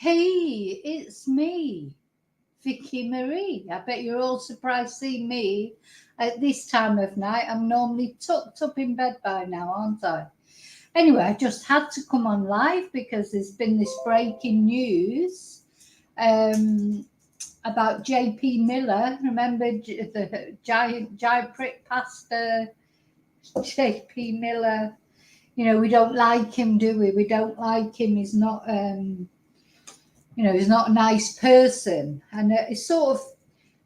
Hey, it's me, Vicky Marie. I bet you're all surprised seeing me at this time of night. I'm normally tucked up in bed by now, aren't I? Anyway, I just had to come on live because there's been this breaking news um, about JP Miller. Remember the giant prick pastor, JP Miller? You know, we don't like him, do we? We don't like him. He's not. He's not a nice person. And it's sort of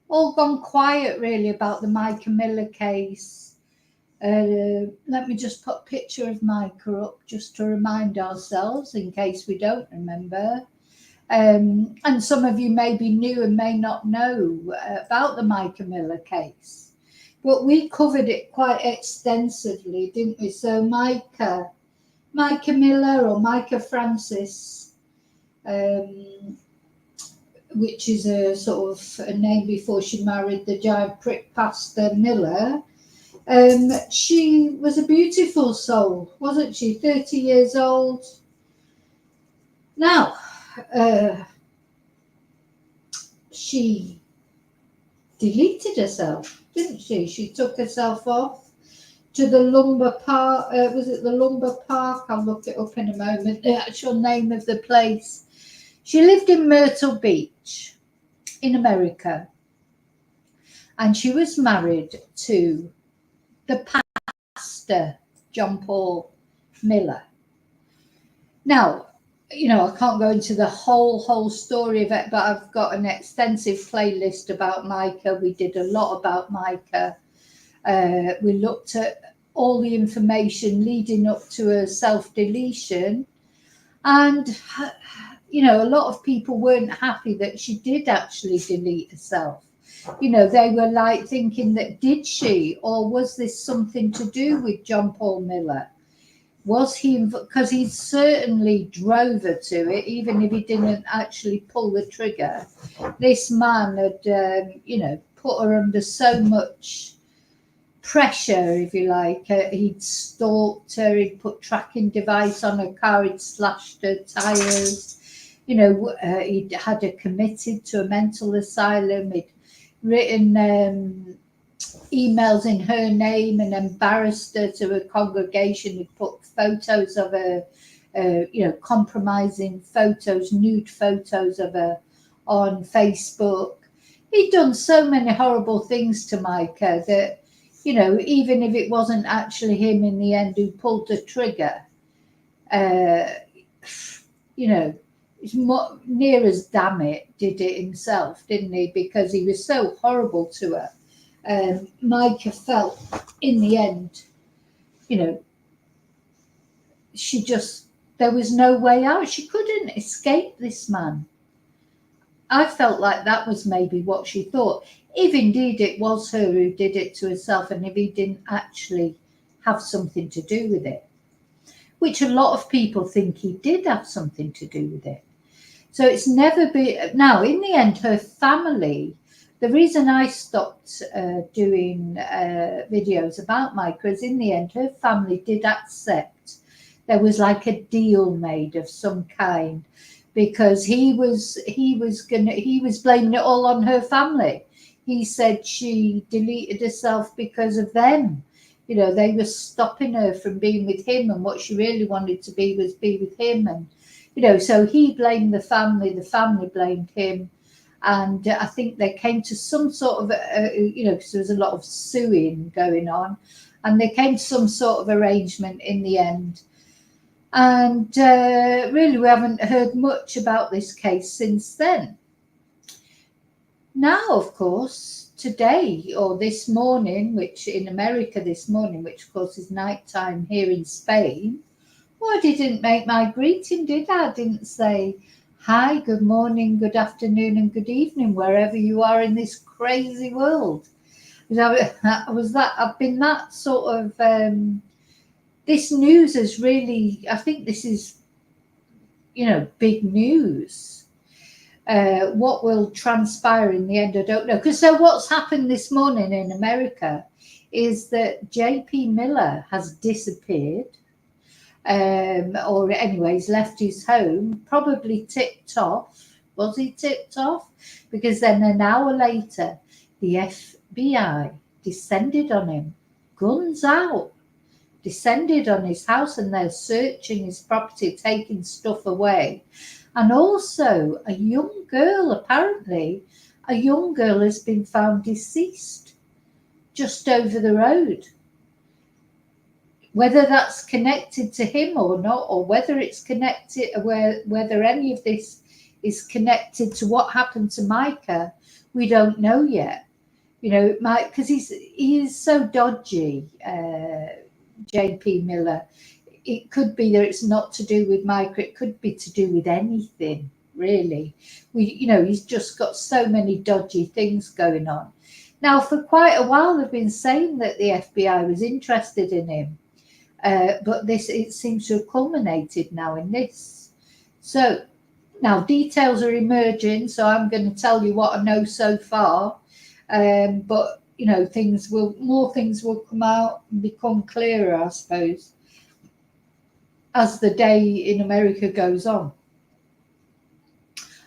all gone quiet, really, about the Mica Miller case. Let me just put a picture of Mica up just to remind ourselves in case we don't remember. And some of you may be new and may not know about the Mica Miller case. But we covered it quite extensively, didn't we? So Mica Miller or Mica Francis, which is a sort of a name before she married the giant prick pastor Miller. She was a beautiful soul, wasn't she? 30 years old. Now, she deleted herself, didn't she? She took herself off to the Lumber Park. Was it the Lumber Park? I'll look it up in a moment. The actual name of the place. She lived in Myrtle Beach in America, and she was married to the pastor, John Paul Miller. Now, I can't go into the whole story of it, but I've got an extensive playlist about Mica. We did a lot about Mica. We looked at all the information leading up to her self-deletion, and a lot of people weren't happy that she did actually delete herself. They were like thinking that did she, or was this something to do with John Paul Miller? Was he, because he certainly drove her to it, even if he didn't actually pull the trigger. This man had, put her under so much pressure, if you like. He'd stalked her, he'd put tracking device on her car, he'd slashed her tires. He'd had her committed to a mental asylum. He'd written emails in her name and embarrassed her to a congregation. He'd put photos of her, compromising photos, nude photos of her on Facebook. He'd done so many horrible things to Mica that, even if it wasn't actually him in the end who pulled the trigger, it's near as damn it did it himself, didn't he? Because he was so horrible to her. Mica felt in the end, there was no way out. She couldn't escape this man. I felt like that was maybe what she thought, if indeed it was her who did it to herself, and if he didn't actually have something to do with it, which a lot of people think he did have something to do with it. So it's never been. Now, in the end, her family, the reason I stopped doing videos about Mica is in the end, her family did accept there was like a deal made of some kind, because he was blaming it all on her family. He said she deleted herself because of them. They were stopping her from being with him, and what she really wanted to be was be with him. And so he blamed the family blamed him. And I think they came to some sort of, because there was a lot of suing going on, and they came to some sort of arrangement in the end. And really, we haven't heard much about this case since then. Now, of course, today or this morning, which in America this morning, which of course is nighttime here in Spain, well, I didn't make my greeting, did I? I didn't say, hi, good morning, good afternoon, and good evening, wherever you are in this crazy world. I've been that sort of, this news is really, I think this is, big news. What will transpire in the end, I don't know. Because so what's happened this morning in America is that JP Miller has disappeared. or anyways left his home, probably tipped off. Was he tipped off? Because then an hour later, the FBI descended on him, guns out, descended on his house, and they're searching his property, taking stuff away. And also a young girl, apparently, a young girl has been found deceased just over the road. Whether that's connected to him or not, or whether it's connected, whether any of this is connected to what happened to Mica, we don't know yet. You know, because he is so dodgy, JP Miller. It could be that it's not to do with Mica. It could be to do with anything, really. He's just got so many dodgy things going on. Now, for quite a while, they've been saying that the FBI was interested in him. But it seems to have culminated now in this. So now details are emerging, so I'm going to tell you what I know so far. But more things will come out and become clearer, I suppose, as the day in America goes on.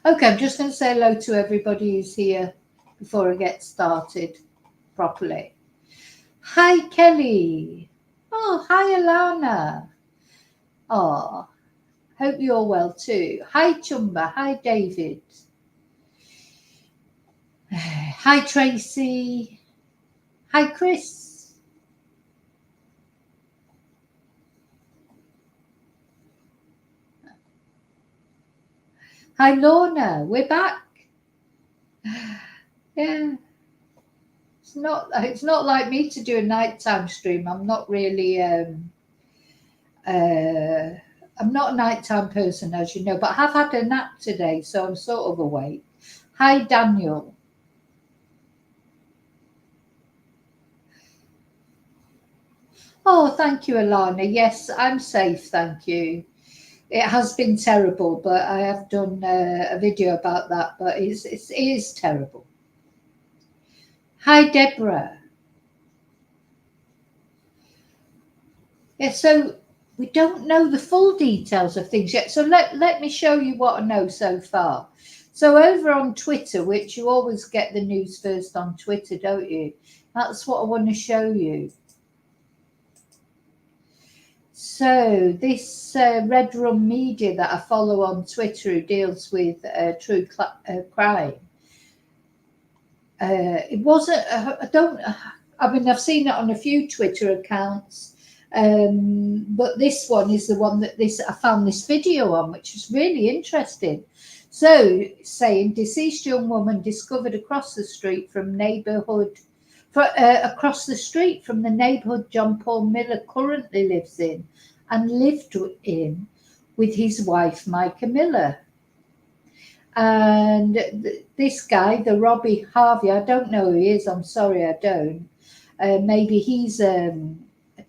Okay, I'm just going to say hello to everybody who's here before I get started properly. Hi, Kelly. Oh, hi, Alana. Oh, hope you're well too. Hi, Chumba. Hi, David. Hi, Tracy. Hi, Chris. Hi, Lorna. We're back. Yeah. It's not like me to do a nighttime stream. I'm not really I'm not a nighttime person, as you know, but I have had a nap today, so I'm sort of awake. Hi, Daniel. Oh, thank you, Alana. Yes, I'm safe, thank you. It has been terrible, but I have done a video about that, but it is terrible. Hi, Deborah. Yeah, so we don't know the full details of things yet. So let me show you what I know so far. So over on Twitter, which you always get the news first on Twitter, don't you? That's what I want to show you. So this Red Rum Media that I follow on Twitter, who deals with true crime, it wasn't. I've seen it on a few Twitter accounts, but this one is the one that I found this video on, which is really interesting. So, saying deceased young woman discovered across the street from across the street from the neighbourhood John Paul Miller currently lives in, and lived in with his wife Mica Miller. And this guy, the Robbie Harvey, I don't know who he is. I'm sorry, I don't. Maybe he's a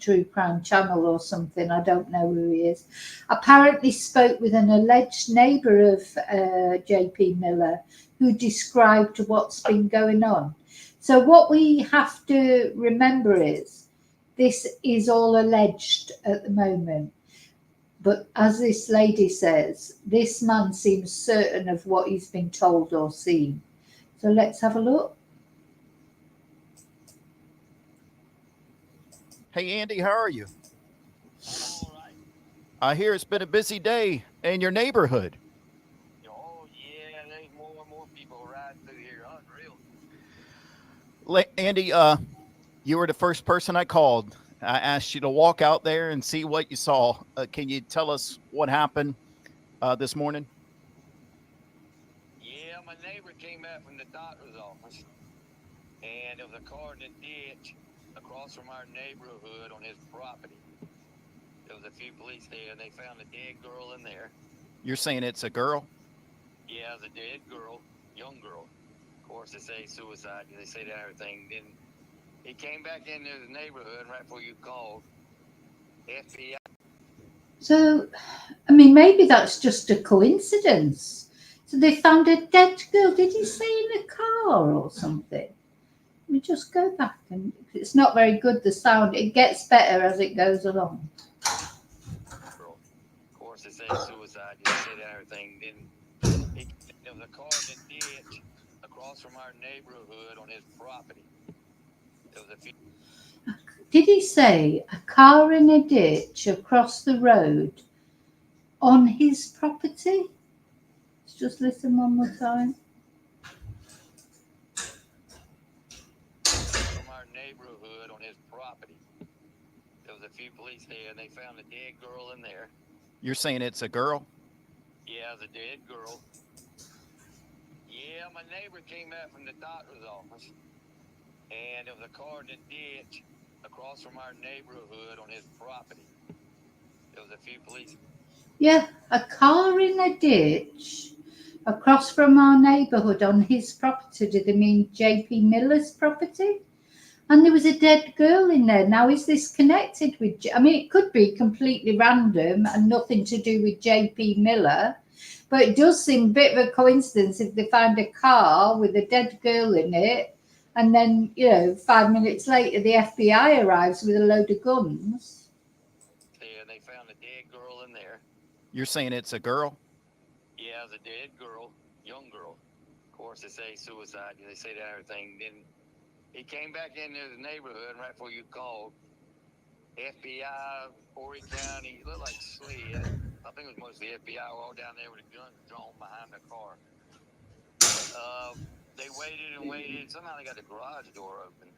true crime channel or something. I don't know who he is. Apparently spoke with an alleged neighbour of JP Miller, who described what's been going on. So what we have to remember is this is all alleged at the moment. But as this lady says, this man seems certain of what he's been told or seen. So let's have a look. Hey, Andy, how are you? All right. I hear it's been a busy day in your neighborhood. Oh, yeah, there's more and more people riding through here. Unreal. Andy, you were the first person I called. I asked you to walk out there and see what you saw. Can you tell us what happened this morning? Yeah, my neighbor came back from the doctor's office, and there was a car in the ditch across from our neighborhood on his property. There was a few police there, and they found a dead girl in there. You're saying it's a girl? Yeah, it was a dead girl, young girl. Of course, they say suicide, they say that everything. Then he came back into the neighborhood right before you called. FBI. So, I mean, maybe that's just a coincidence. So they found a dead girl. Did he say in a car or something? Let me just go back, and it's not very good, the sound. It gets better as it goes along. say suicide. They say that everything. Then there was a car in the ditch across from our neighborhood on his property. There was a few. Did he say a car in a ditch across the road on his property? Let's just listen one more time. From our neighborhood on his property. There was a few police there, and they found a dead girl in there. You're saying it's a girl? Yeah, the dead girl. Yeah, my neighbor came back from the doctor's office, and there was a car in the ditch across from our neighborhood on his property. There was a few police. Yeah, a car in a ditch across from our neighbourhood on his property. Did they mean JP Miller's property? And there was a dead girl in there. Now, is this connected with? I mean, it could be completely random and nothing to do with JP Miller, but it does seem a bit of a coincidence if they find a car with a dead girl in it, and then 5 minutes later the FBI arrives with a load of guns. Yeah, they found a dead girl in there. You're saying it's a girl? Yeah, it's a dead girl, young girl. Of course, they say suicide. They say that everything. Then he came back into his neighborhood right before you called. FBI, Horry County, he looked like Sled. I think it was mostly FBI all down there with the guns drawn behind the car. They waited and waited. Somehow they got the garage door open.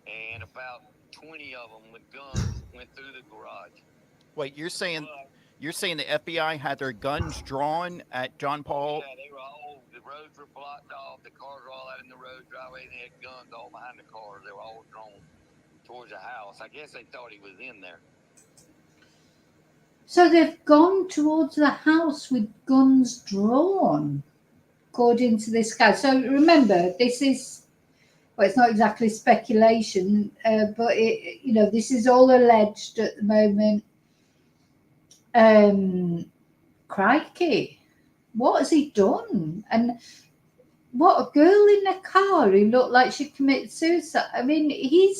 And about 20 of them with guns went through the garage. Wait, you're saying the FBI had their guns drawn at John Paul? Yeah, they were all, the roads were blocked off. The cars were all out in the road driveway, and they had guns all behind the cars. They were all drawn towards the house. I guess they thought he was in there. So they've gone towards the house with guns drawn, according to this guy. So remember, this is, well, it's not exactly speculation, but this is all alleged at the moment. Crikey, what has he done? And what, a girl in a car who looked like she committed suicide? I mean, he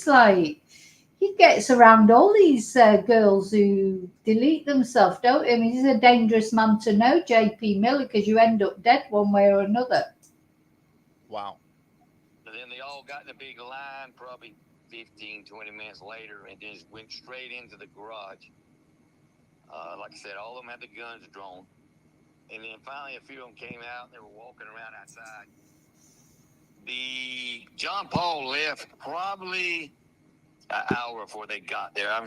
gets around all these girls who delete themselves, don't he? I mean, he's a dangerous man to know, JP Miller, because you end up dead one way or another. Wow. And then they all got in a big line probably 15, 20 minutes later and just went straight into the garage. Like I said, all of them had the guns drawn. And then finally a few of them came out and they were walking around outside. The John Paul left probably an hour before they got there.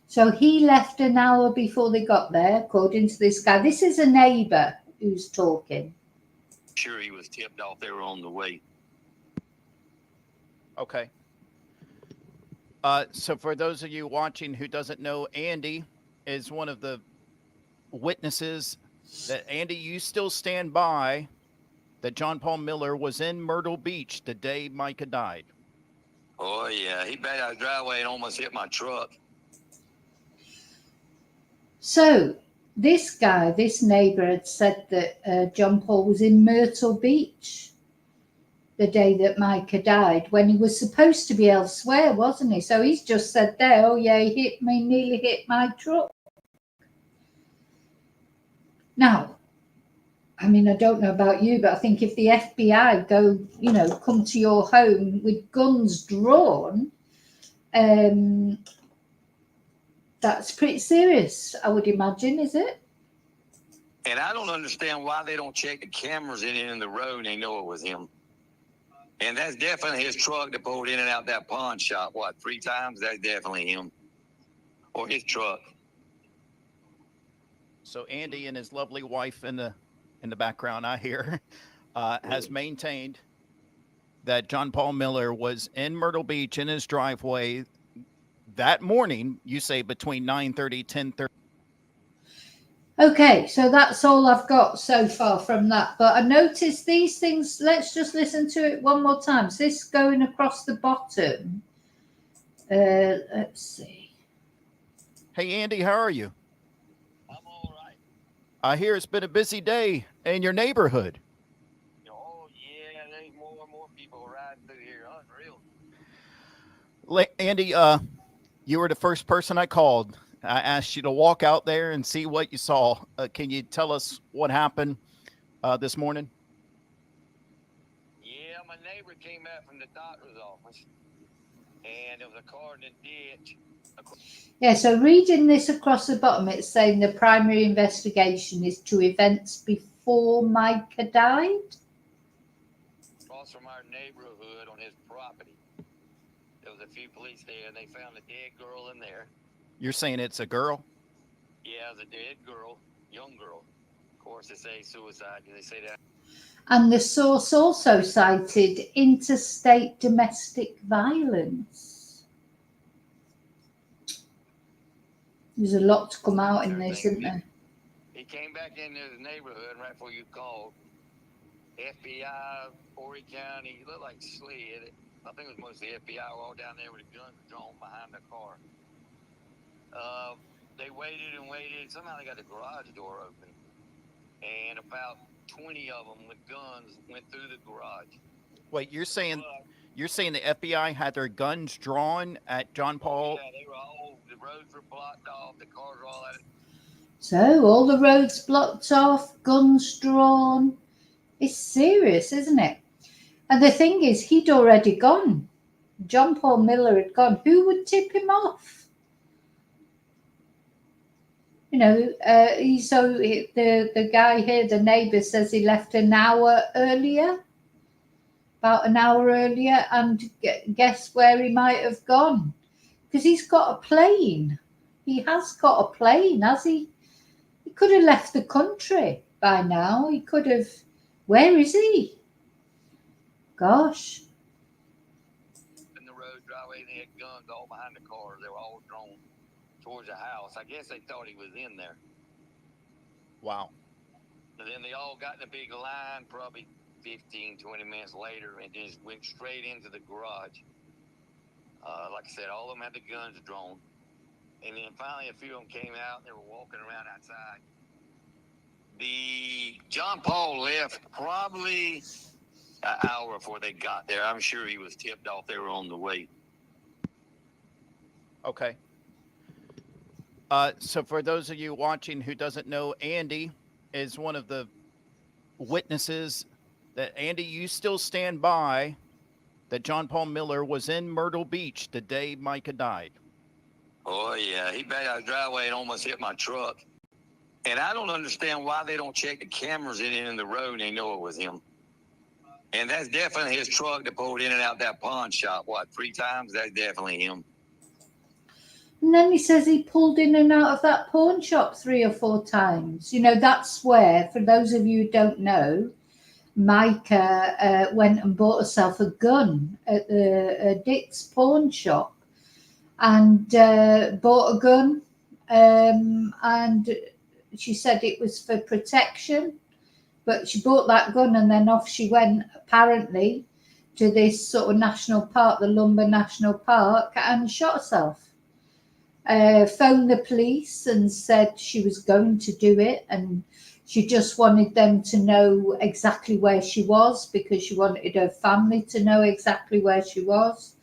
So he left an hour before they got there, according to this guy. This is a neighbour who's talking. Sure he was tipped off they were on the way. Okay. So for those of you watching who doesn't know, Andy is one of the witnesses that, Andy, you still stand by that John Paul Miller was in Myrtle Beach the day Mica died. Oh, yeah. He backed out the driveway and almost hit my truck. So this guy, this neighbour, had said that John Paul was in Myrtle Beach the day that Mica died, when he was supposed to be elsewhere, wasn't he? So he's just said there, oh yeah, he hit me, nearly hit my truck. Now, I mean, I don't know about you, but I think if the FBI come to your home with guns drawn, that's pretty serious, I would imagine, is it? And I don't understand why they don't check the cameras in the road and they know it was him. And that's definitely his truck that pulled in and out that pawn shop, 3 times? That's definitely him. Or his truck. So Andy and his lovely wife in the background, I hear, has maintained that John Paul Miller was in Myrtle Beach in his driveway that morning, you say between 9:30, 10:30. Okay, so that's all I've got so far from that. But I noticed these things. Let's just listen to it one more time. So this going across the bottom. Let's see. Hey, Andy, how are you? I'm all right. I hear it's been a busy day in your neighborhood. Oh, yeah, there's more and more people riding through here. Unreal. Andy, you were the first person I called I asked you to walk out there and see what you saw. Can you tell us what happened this morning? Yeah, my neighbor came back from the doctor's office, and there was a car in the ditch. Yeah, so reading this across the bottom, it's saying the primary investigation is to events before Micah died. Across from our neighborhood on his property. There was a few police there, and they found a dead girl in there. You're saying it's a girl? Yeah, it was a dead girl, young girl. Of course, they say suicide. They say that. And the source also cited interstate domestic violence. There's a lot to come out in this, isn't there? He came back into the neighborhood right before you called. FBI, Horry County, he looked like slid. I think it was mostly FBI were all down there with the guns drawn behind the car. They waited and waited. Somehow they got the garage door open. And about 20 of them with guns went through the garage. Wait, you're saying the FBI had their guns drawn at John Paul? Yeah, they were all, the roads were blocked off, the cars were all at it. So all the roads blocked off, guns drawn. It's serious, isn't it? And the thing is, he'd already gone. John Paul Miller had gone. Who would tip him off? You know, the guy here, the neighbour, says he left an hour earlier, about an hour earlier, and guess where he might have gone? Because he's got a plane. He has got a plane, has he? He could have left the country by now. He could have. Where is he? Gosh. In the road driveway, they had guns all behind the cars. They were all drawn towards the house. I guess they thought he was in there. Wow. And then they all got in a big line probably 15, 20 minutes later and just went straight into the garage. Like I said, all of them had the guns drawn. And then finally a few of them came out and they were walking around outside. The John Paul left probably an hour before they got there. I'm sure he was tipped off they were on the way. Okay. So for those of you watching who doesn't know, Andy is one of the witnesses that, Andy, you still stand by that John Paul Miller was in Myrtle Beach the day Micah died. Oh, yeah. He backed out the driveway and almost hit my truck. And I don't understand why they don't check the cameras in the road and they know it was him. And that's definitely his truck that pulled in and out that pawn shop, 3 times? That's definitely him. And then he says he pulled in and out of that pawn shop 3 or 4 times. You know, that's where, for those of you who don't know, Micah went and bought herself a gun at the Dick's pawn shop and bought a gun. And she said it was for protection, but she bought that gun and then off she went, apparently, to this sort of national park, the Lumber National Park, and shot herself. Phoned the police and said she was going to do it, and she just wanted them to know exactly where she was because she wanted her family to know exactly where she was.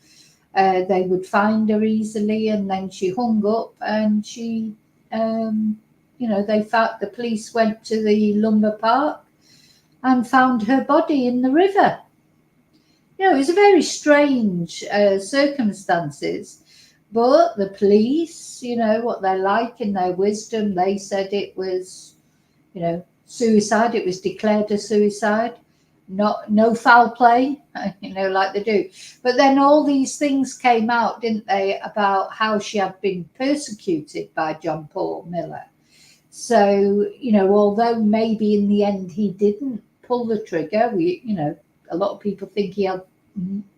They would find her easily, and then she hung up and she, the police went to the lumber park and found her body in the river. You know, it was a very strange circumstances. But the police, you know, what they're like in their wisdom, they said it was, suicide. It was declared a suicide, no foul play, like they do. But then all these things came out, didn't they, about how she had been persecuted by John Paul Miller. So, although maybe in the end he didn't pull the trigger, a lot of people think he had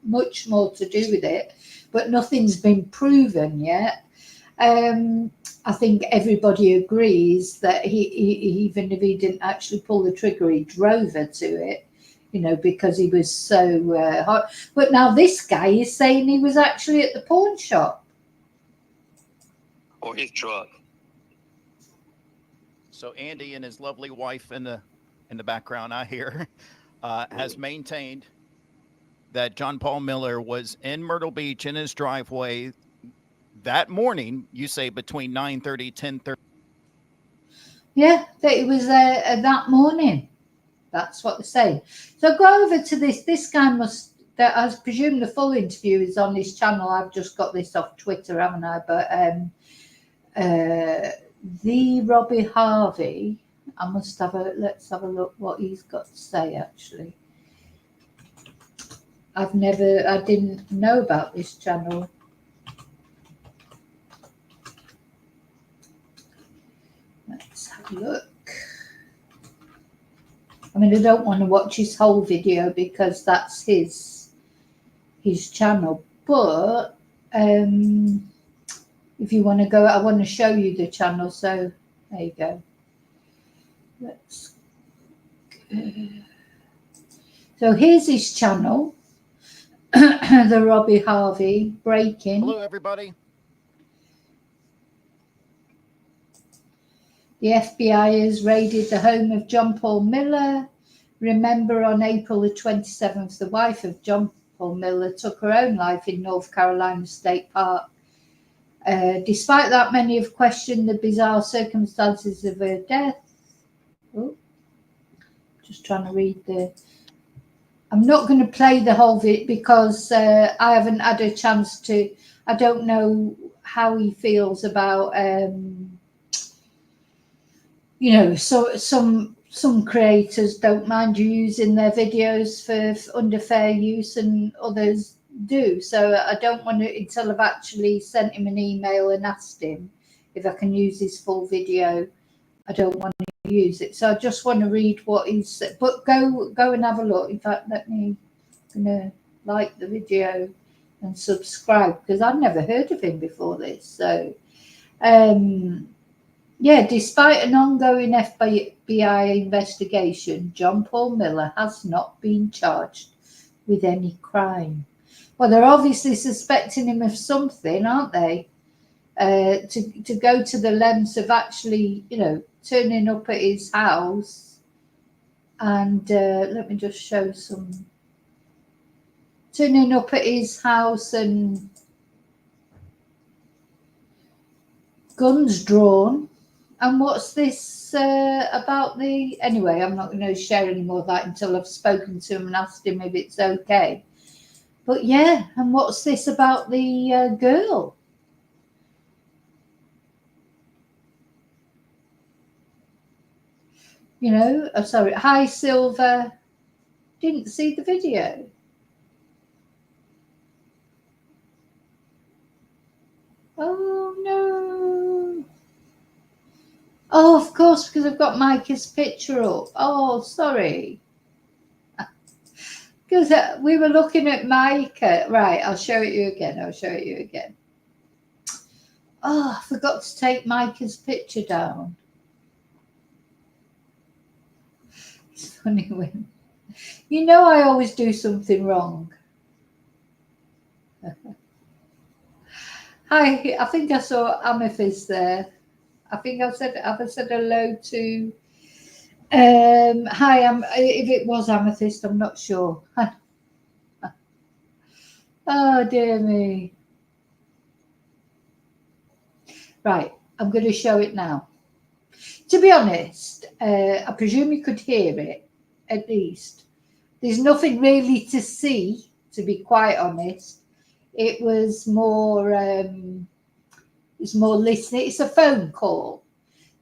much more to do with it, but nothing's been proven yet. I think everybody agrees that he even if he didn't actually pull the trigger, he drove her to it, because he was so hot. But now this guy is saying he was actually at the pawn shop. Or his truck. So Andy and his lovely wife in the background, I hear, has maintained that John Paul Miller was in Myrtle Beach in his driveway that morning, you say between 9:30, 10:30. Yeah, that it was that morning. That's what they say. So go over to this. This guy must. I presume the full interview is on his channel. I've just got this off Twitter, haven't I? But the Robbie Harvey. I must have a. Let's have a look what he's got to say. Actually, I didn't know about this channel. Let's have a look. I mean, I don't want to watch his whole video because that's his channel. But if you want to go, I want to show you the channel. So there you go. Let's go. So here's his channel, the Robbie Harvey Breaking. Hello, everybody. The FBI has raided the home of John Paul Miller. Remember, on April the 27th, the wife of John Paul Miller took her own life in North Carolina State Park. Despite that, many have questioned the bizarre circumstances of her death. Oh, just trying to read the... I'm not going to play the whole bit because I haven't had a chance to... I don't know how he feels about... you know, so some creators don't mind you using their videos for under fair use, and others do. So I don't want to, until I've actually sent him an email and asked him if I can use his full video, I don't want to use it. So I just want to read what he's said. But go and have a look. In fact, I'm gonna like the video and subscribe because I've never heard of him before this. So yeah, despite an ongoing FBI investigation, John Paul Miller has not been charged with any crime. Well, they're obviously suspecting him of something, aren't they? To go to the lengths of actually, you know, turning up at his house. And let me just show some. Turning up at his house and guns drawn. And what's this about the... Anyway, I'm not going to share any more of that until I've spoken to him and asked him if it's okay. But yeah, and what's this about the girl? You know, sorry. Hi, Silver. Didn't see the video. Oh, no. Oh, of course, because I've got Micah's picture up. Oh, sorry. Because we were looking at Micah. Right, I'll show it you again. Oh, I forgot to take Micah's picture down. It's funny when... You know I always do something wrong. Hi, I think I saw Amethyst there. I think I've said hello to... hi, if it was Amethyst, I'm not sure. Oh, dear me. Right, I'm going to show it now. To be honest, I presume you could hear it, at least. There's nothing really to see, to be quite honest. It was more, listening. It's a phone call.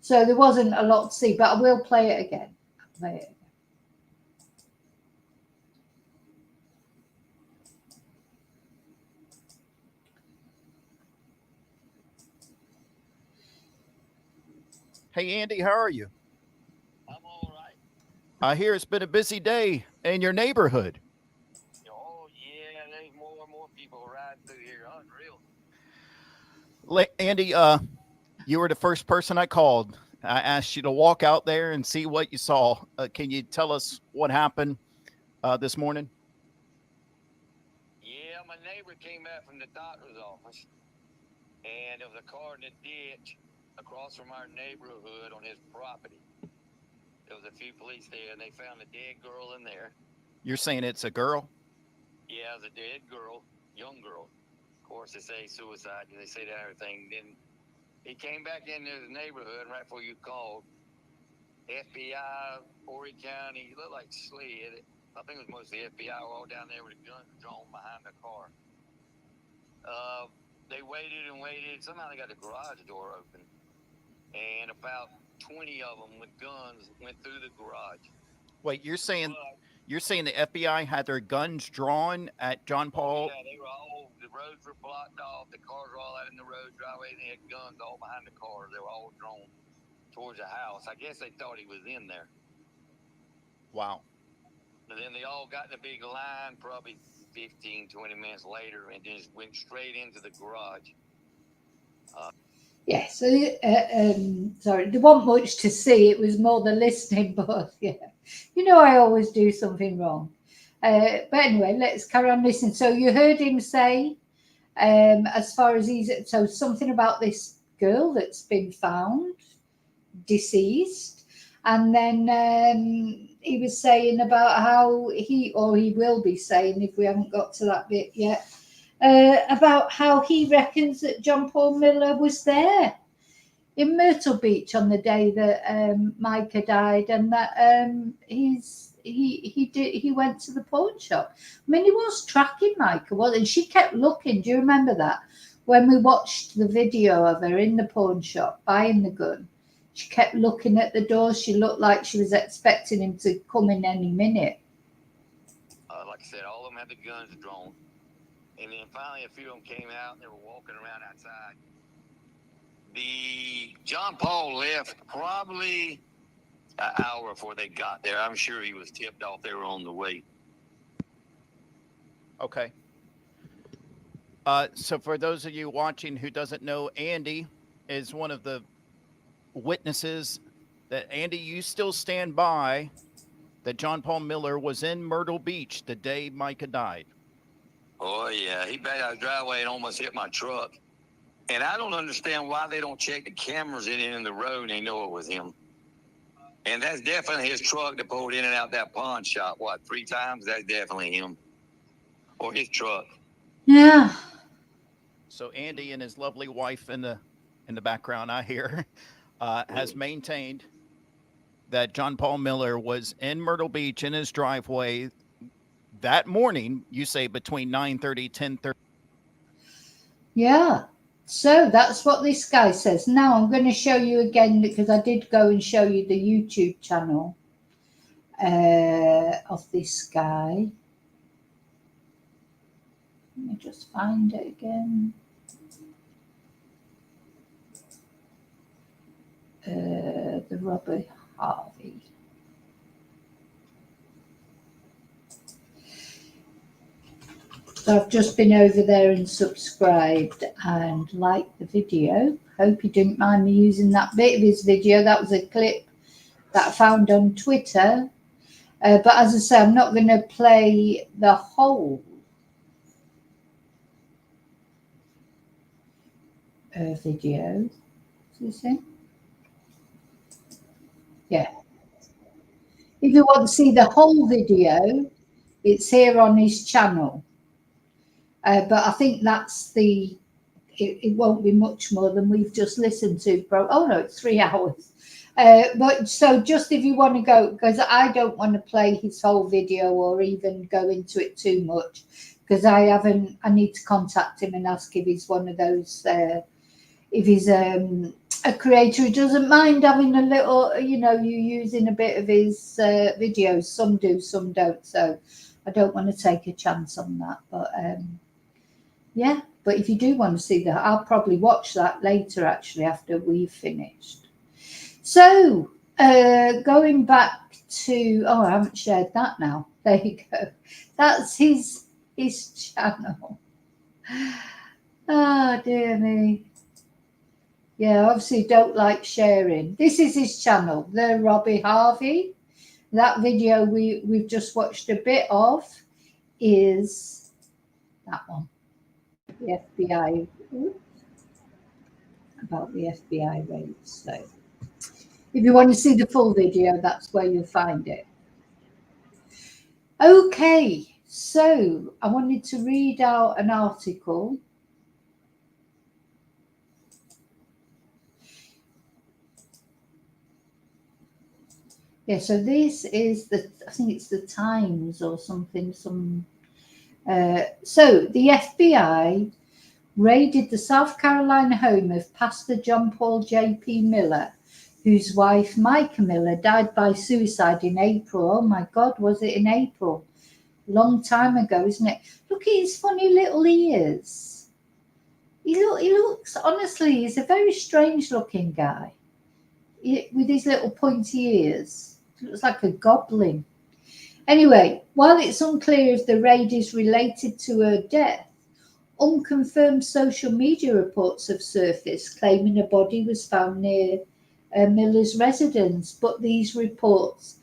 So there wasn't a lot to see, but I will play it again. Hey, Andy, how are you? I'm all right. I hear it's been a busy day in your neighborhood. Oh, yeah, there's more and more people riding through here. Unreal. Andy, you were the first person I called. I asked you to walk out there and see what you saw. Can you tell us what happened this morning? Yeah, my neighbor came back from the doctor's office, and there was a car in the ditch across from our neighborhood on his property. There was a few police there, and they found a dead girl in there. You're saying it's a girl? Yeah, it was a dead girl, young girl. Of course, they say suicide. They say that everything. Then he came back into the neighborhood right before you called. FBI, Horry County, he looked like Sled. I think it was mostly FBI were all down there with the guns drawn behind the car. They waited and waited. Somehow they got the garage door open. And about 20 of them with guns went through the garage. Wait, you're saying the FBI had their guns drawn at John Paul? Yeah, they were all, the roads were blocked off. The cars were all out in the road driveway. And they had guns all behind the cars. They were all drawn towards the house. I guess they thought he was in there. Wow. And then they all got in a big line probably 15, 20 minutes later and just went straight into the garage. Yeah, so sorry, there wasn't much to see. It was more the listening, but yeah, I always do something wrong. But anyway, let's carry on listening. So you heard him say, as far as so something about this girl that's been found deceased, and then he was saying about how he will be saying, if we haven't got to that bit yet, about how he reckons that John Paul Miller was there in Myrtle Beach on the day that Mica died, and that he went to the pawn shop. I mean, he was tracking Mica, wasn't he? And she kept looking. Do you remember that? When we watched the video of her in the pawn shop buying the gun, she kept looking at the door. She looked like she was expecting him to come in any minute. Like I said, all of them had the guns drawn. And then finally a few of them came out and they were walking around outside. The John Paul left probably an hour before they got there. I'm sure he was tipped off they were on the way. Okay. So for those of you watching who doesn't know, Andy is one of the witnesses that, Andy, you still stand by that John Paul Miller was in Myrtle Beach the day Mica died. Oh, yeah. He backed out the driveway and almost hit my truck. And I don't understand why they don't check the cameras in the road and they know it was him. And that's definitely his truck that pulled in and out that pawn shop, 3 times? That's definitely him. Or his truck. Yeah. So Andy and his lovely wife in the background, I hear, has maintained that John Paul Miller was in Myrtle Beach in his driveway that morning, you say between 9:30, 10:30. Yeah. So that's what this guy says. Now I'm going to show you again, because I did go and show you the YouTube channel of this guy. Let me just find it again. The Robert Harvey. So I've just been over there and subscribed and liked the video. Hope you didn't mind me using that bit of his video. That was a clip that I found on Twitter. But as I say, I'm not going to play the whole video. You see? Yeah. If you want to see the whole video, it's here on his channel. But I think that's it won't be much more than we've just listened to. Oh no, it's 3 hours. But so just if you want to go, because I don't want to play his whole video or even go into it too much, because I need to contact him and ask if he's one of those, if he's a creator who doesn't mind having a little, you using a bit of his videos. Some do, some don't. So I don't want to take a chance on that. But yeah, but if you do want to see that, I'll probably watch that later, actually, after we've finished. So going back to, I haven't shared that now. There you go. That's his channel. Oh, dear me. Yeah, obviously don't like sharing. This is his channel, the Robbie Harvey. That video we've just watched a bit of is that one. The FBI, about the FBI raids. So if you want to see the full video, that's where you'll find it. Okay, so I wanted to read out an article Yeah, so this is I think it's the Times or something. So the FBI raided the South Carolina home of Pastor John Paul J.P. Miller, whose wife Mica Miller died by suicide in April. Oh my God, was it in April? Long time ago, isn't it? Look at his funny little ears. He looks, honestly, he's a very strange looking guy with his little pointy ears. He looks like a goblin. Anyway, while it's unclear if the raid is related to her death, unconfirmed social media reports have surfaced claiming a body was found near Miller's residence, but these reports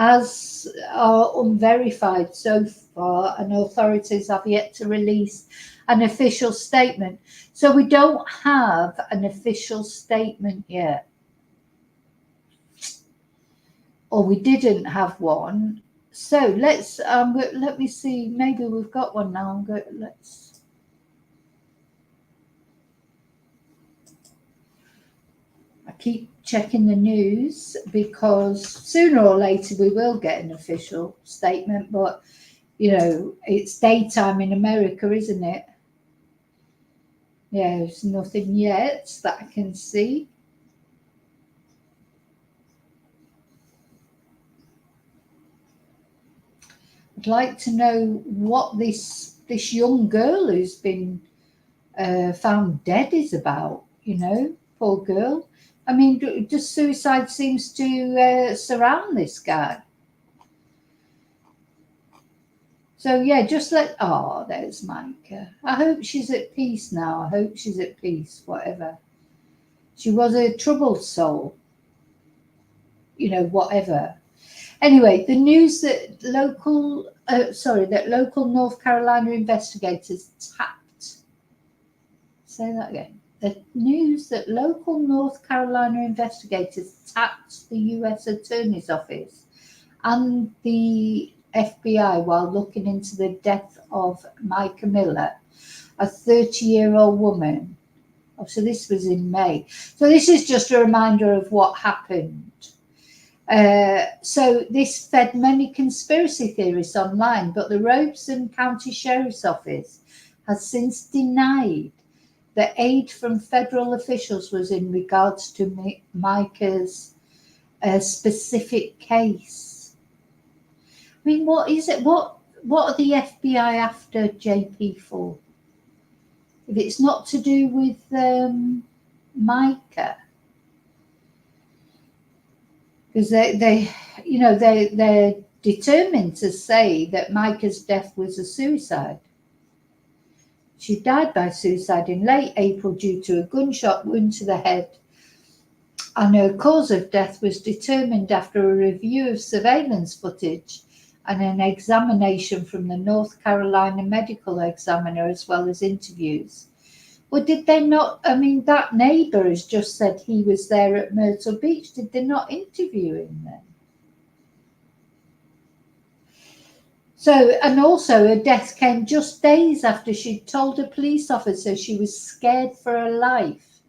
as are unverified so far, and authorities have yet to release an official statement. So we don't have an official statement yet, or we didn't have one. So let's let me see. Maybe we've got one now. I keep checking the news because sooner or later we will get an official statement, but you know, it's daytime in America, isn't it? Yeah, there's nothing yet that I can see. I'd like to know what this young girl who's been found dead is about, you know, poor girl. I mean, just suicide seems to surround this guy. So yeah, just there's Mica. I hope she's at peace now. I hope she's at peace, whatever. She was a troubled soul, you know, whatever. Anyway, the news that local North Carolina investigators tapped. Say that again. The news that local North Carolina investigators tapped the U.S. Attorney's Office and the FBI while looking into the death of Mica Miller, a 30-year-old woman. Oh, so this was in May. So this is just a reminder of what happened. So this fed many conspiracy theorists online, but the Robeson County Sheriff's Office has since denied that aid from federal officials was in regards to Mica's specific case. I mean, what is it? What are the FBI after JP for? If it's not to do with Mica, because they're determined to say that Mica's death was a suicide. She died by suicide in late April due to a gunshot wound to the head, and her cause of death was determined after a review of surveillance footage and an examination from the North Carolina medical examiner, as well as interviews. Well, did they not? I mean, that neighbour has just said he was there at Myrtle Beach. Did they not interview him then? So, and also her death came just days after she'd told a police officer she was scared for her life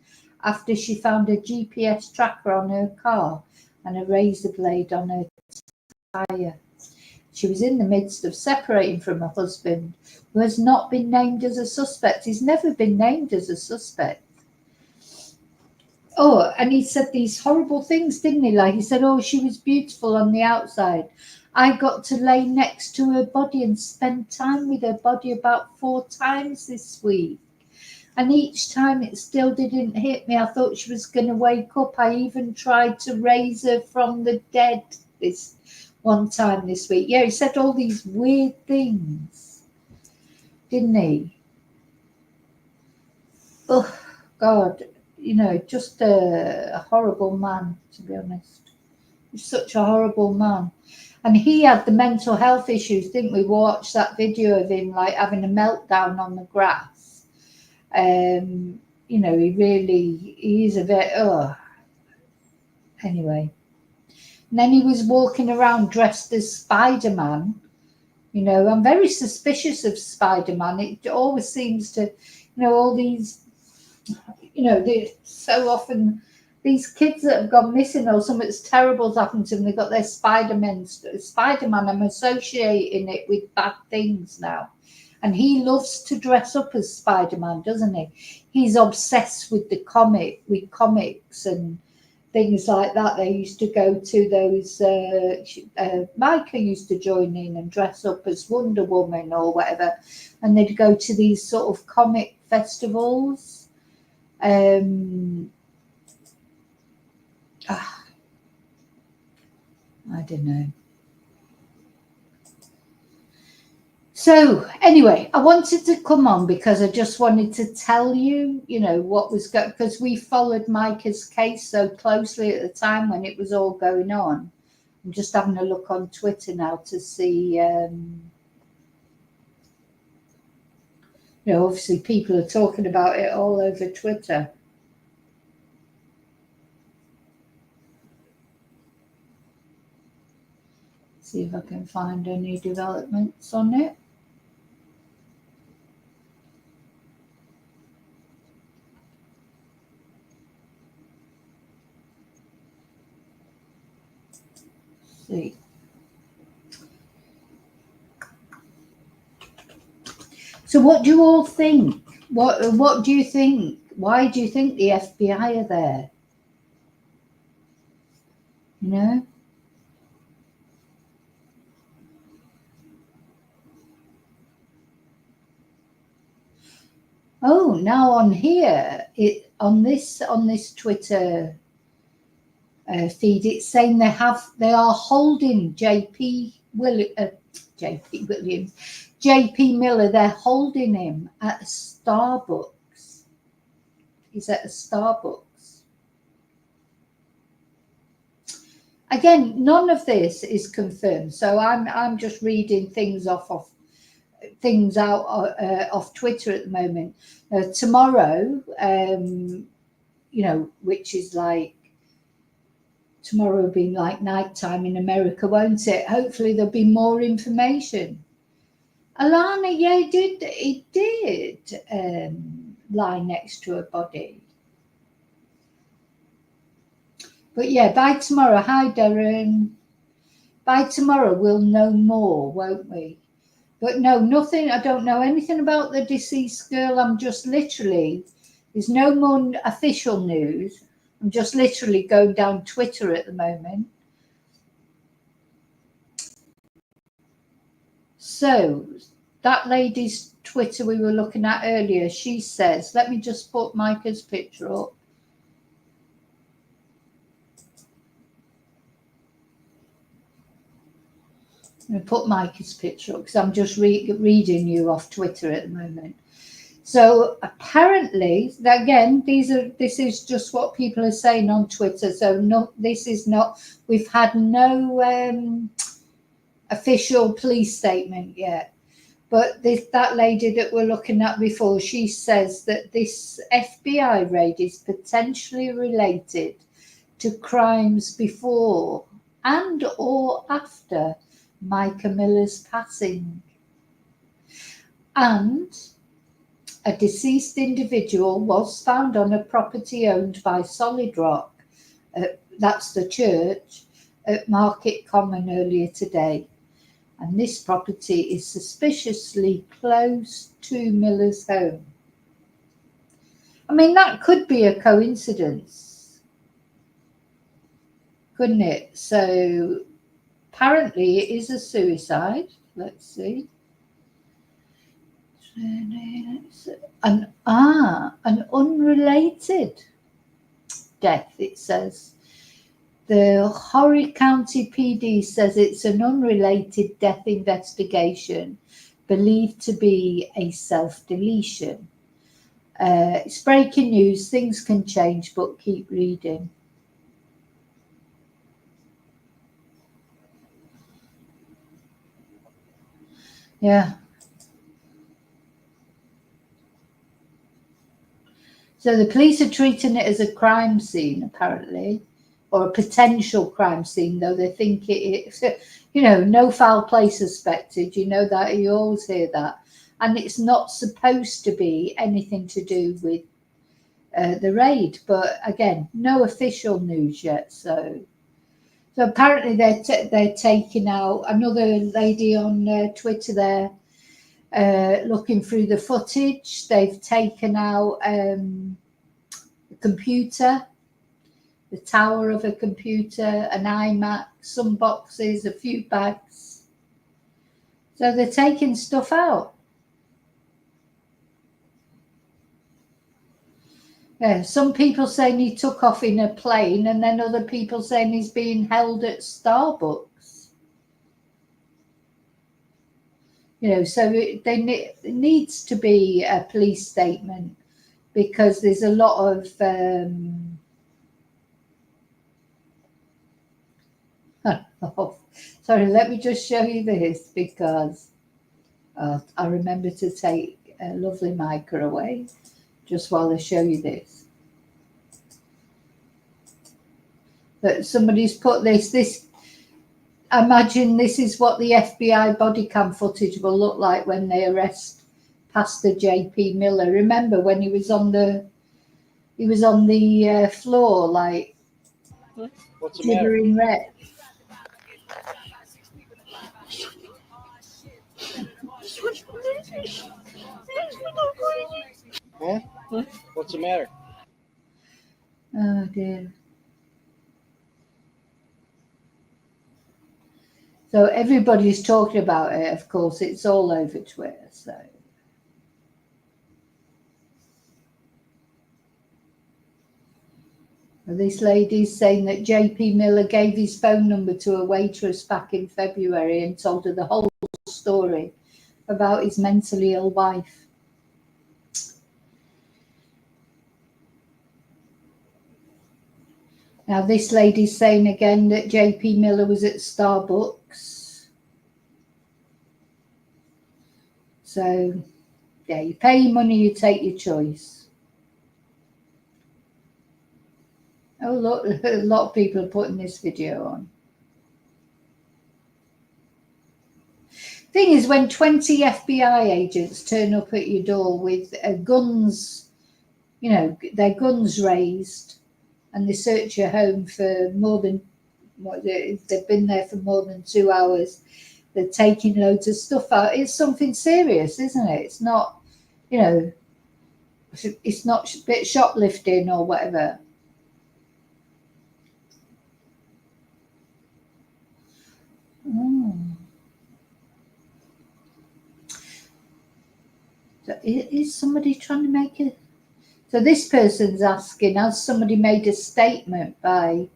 after she found a GPS tracker on her car and a razor blade on her tyre. She was in the midst of separating from her husband, who has not been named as a suspect. He's never been named as a suspect. Oh, and he said these horrible things, didn't he? Like he said, oh, she was beautiful on the outside. I got to lay next to her body and spend time with her body about 4 times this week. And each time it still didn't hit me. I thought she was going to wake up. I even tried to raise her from the dead this one time this week. Yeah, he said all these weird things, didn't he? Oh, God, you know, just a horrible man, to be honest. He's such a horrible man. And he had the mental health issues, didn't we? Watch that video of him like having a meltdown on the grass. You know, he is a bit, anyway. And then he was walking around dressed as Spider-Man. You know, I'm very suspicious of Spider-Man. It always seems to, you know, all these, you know, they so often these kids that have gone missing or something's terrible's happened to them. They've got their Spider-Man. I'm associating it with bad things now. And he loves to dress up as Spider-Man, doesn't he? He's obsessed with comics and things like that. They used to go to those, Micah used to join in and dress up as Wonder Woman or whatever. And they'd go to these sort of comic festivals. I don't know. So anyway, I wanted to come on because I just wanted to tell you, you know, what was going, because we followed Micah's case so closely at the time when it was all going on. I'm just having a look on Twitter now to see, you know, obviously people are talking about it all over Twitter. See if I can find any developments on it. See. So what do you all think? What do you think? Why do you think the FBI are there? You know? Oh, now on here, on this Twitter feed, it's saying they are holding JP Miller. They're holding him at a Starbucks. He's at a Starbucks. Again, none of this is confirmed, so I'm just reading things off Twitter at the moment. Tomorrow, you know, which is like tomorrow will be like nighttime in America, won't it? Hopefully there'll be more information. Alana, yeah, it did lie next to a body. But yeah, by tomorrow, hi Darren. By tomorrow we'll know more, won't we? But no, nothing. I don't know anything about the deceased girl. I'm just literally, there's no more official news. I'm just literally going down Twitter at the moment. So that lady's Twitter we were looking at earlier, she says, let me just put Micah's picture up. I'm going to put Micah's picture up because I'm just reading you off Twitter at the moment. So apparently, again, this is just what people are saying on Twitter. So no, this is not. We've had no official police statement yet. But that lady that we're looking at before, she says that this FBI raid is potentially related to crimes before and or after Mica Miller's passing. And a deceased individual was found on a property owned by Solid Rock, that's the church, at Market Common earlier today. And this property is suspiciously close to Miller's home. I mean, that could be a coincidence, couldn't it? So apparently it is a suicide. Let's see. An unrelated death, it says. The Horry County PD says it's an unrelated death investigation believed to be a self-deletion. It's breaking news. Things can change, but keep reading. Yeah. So the police are treating it as a crime scene, apparently, or a potential crime scene, though they think it is, you know, no foul play suspected. You know that, you always hear that. And it's not supposed to be anything to do with the raid. But again, no official news yet. So apparently they're taking out another lady on Twitter there. Looking through the footage, they've taken out a computer, the tower of a computer, an iMac, some boxes, a few bags. So they're taking stuff out. Yeah, some people saying he took off in a plane, and then other people saying he's being held at Starbucks. You know, so there needs to be a police statement, because there's a lot of oh, sorry, let me just show you this, because I remember to take lovely Mica away just while I show you this. But somebody's put this, I imagine this is what the FBI body cam footage will look like when they arrest Pastor J.P. Miller. Remember when he was on the floor, like, what's the matter? gibbering red. Huh? What's the matter? Oh dear. So everybody's talking about it, of course. It's all over Twitter. So this lady's saying that J.P. Miller gave his phone number to a waitress back in February and told her the whole story about his mentally ill wife. Now this lady's saying again that J.P. Miller was at Starbucks. So, yeah, you pay your money, you take your choice. Oh, look, a lot of people are putting this video on. Thing is, when 20 FBI agents turn up at your door with guns, you know, their guns raised, and they search your home for more than, they've been there for more than 2 hours, they're taking loads of stuff out. It's something serious, isn't it? It's not, you know, it's not a bit shoplifting or whatever. So is somebody trying to make it? So this person's asking, has somebody made a statement by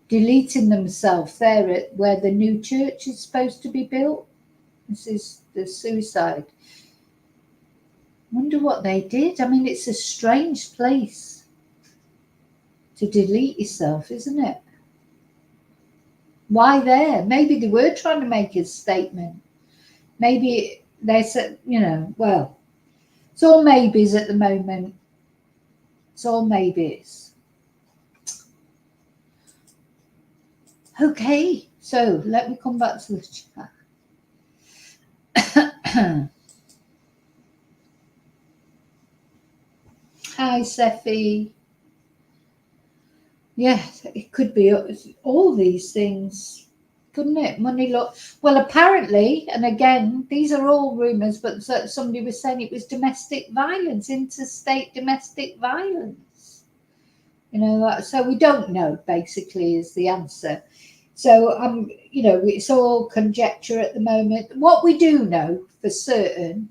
deleting themselves there at where the new church is supposed to be built? This is the suicide. Wonder what they did. I mean, it's a strange place to delete yourself, isn't it? Why there? Maybe they were trying to make a statement. Maybe they said, you know, well, it's all maybes at the moment. It's all maybes. Okay, so let me come back to the chat. Hi, Seffi. Yeah, it could be all these things, couldn't it? Money law. Well, apparently, and again, these are all rumours, but somebody was saying it was domestic violence, interstate domestic violence. You know, so we don't know, basically, is the answer. So, you know, it's all conjecture at the moment. What we do know for certain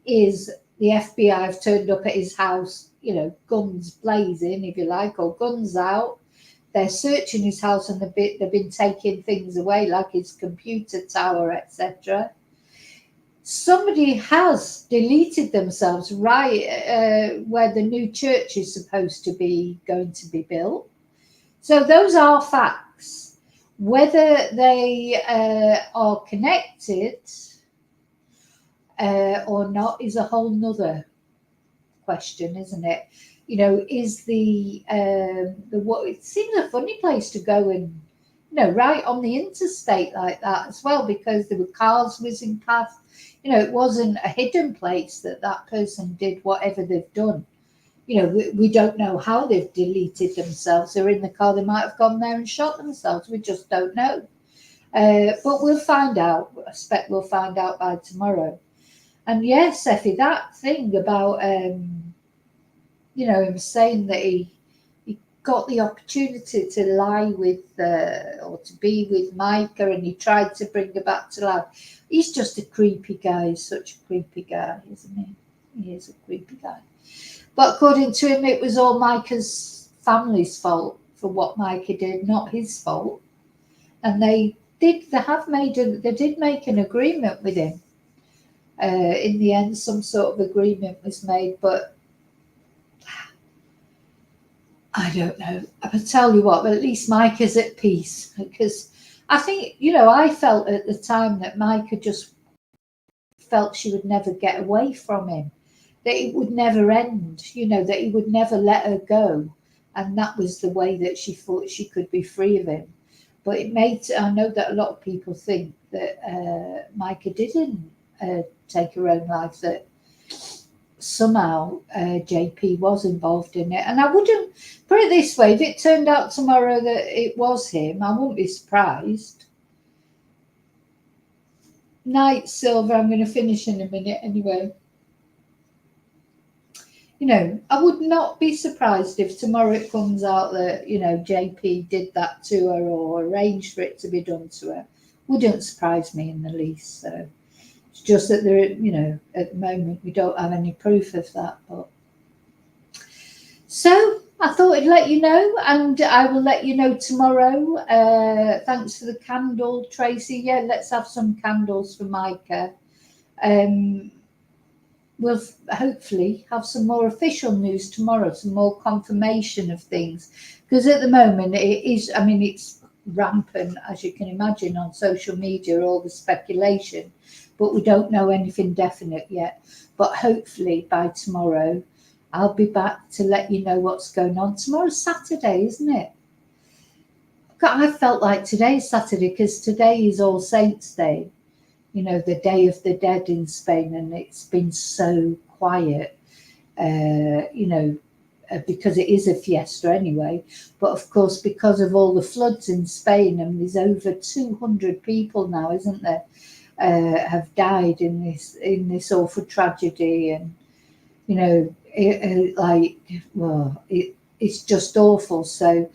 is the FBI have turned up at his house, you know, guns blazing, if you like, or guns out. They're searching his house, and they've been taking things away, like his computer tower, etc. Somebody has deleted themselves right where the new church is supposed to be going to be built. So those are facts. Whether they are connected or not is a whole nother question, isn't it? You know, is the what? It seems a funny place to go, and you know, right on the interstate like that as well, because there were cars whizzing past. You know, it wasn't a hidden place that person did whatever they've done. you know, we don't know how they've deleted themselves. They're in the car. They might have gone there and shot themselves. We just don't know. But we'll find out. I expect we'll find out by tomorrow. And yes, Effie, that thing about, you know, him saying that he got the opportunity to lie with or to be with Mica, and he tried to bring her back to life. He's just a creepy guy. He's such a creepy guy, isn't he? He is a creepy guy. But according to him, it was all Mica's family's fault for what Mica did, not his fault. And they did make an agreement with him. In the end, some sort of agreement was made, but I don't know. I'll tell you what, but at least Mica's at peace, because I think, you know, I felt at the time that Mica just felt she would never get away from him, that it would never end, you know, that he would never let her go. And that was the way that she thought she could be free of him. But I know that a lot of people think that Mica didn't take her own life, that somehow JP was involved in it. And I wouldn't, put it this way, if it turned out tomorrow that it was him, I wouldn't be surprised. Night, Silver, I'm going to finish in a minute anyway. You know, I would not be surprised if tomorrow it comes out that, you know, JP did that to her or arranged for it to be done to her. Wouldn't surprise me in the least. So it's just that there, you know, at the moment we don't have any proof of that. But so I thought I'd let you know, and I will let you know tomorrow. Thanks for the candle, Tracy. Yeah, let's have some candles for Mica. We'll hopefully have some more official news tomorrow, some more confirmation of things, because at the moment it is, I mean, it's rampant, as you can imagine, on social media, all the speculation, but we don't know anything definite yet. But hopefully by tomorrow I'll be back to let you know what's going on. Tomorrow's Saturday, isn't it? I felt like today's Saturday, because today is All Saints Day, you know, the Day of the Dead in Spain, and it's been so quiet, you know, because it is a fiesta anyway. But of course, because of all the floods in Spain, and there's over 200 people now, isn't there, have died in this awful tragedy, and you know, it's just awful. So.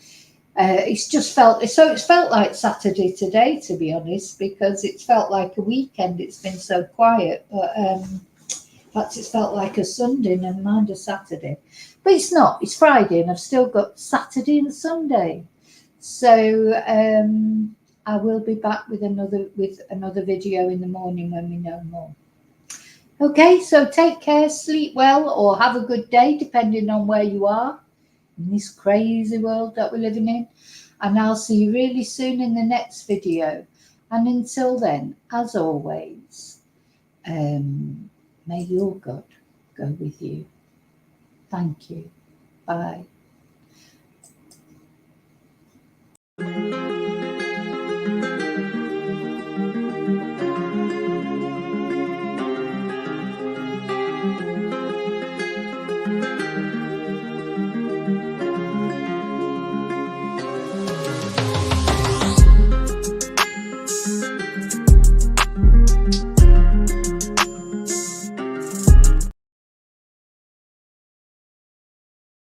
It's felt like Saturday today, to be honest, because it's felt like a weekend. It's been so quiet, but in fact, it's felt like a Sunday, never mind a Saturday. But it's not. It's Friday, and I've still got Saturday and Sunday. So I will be back with another video in the morning when we know more. Okay, so take care, sleep well, or have a good day, depending on where you are in this crazy world that we're living in. And I'll see you really soon in the next video. And until then, as always, may your God go with you. Thank you. Bye.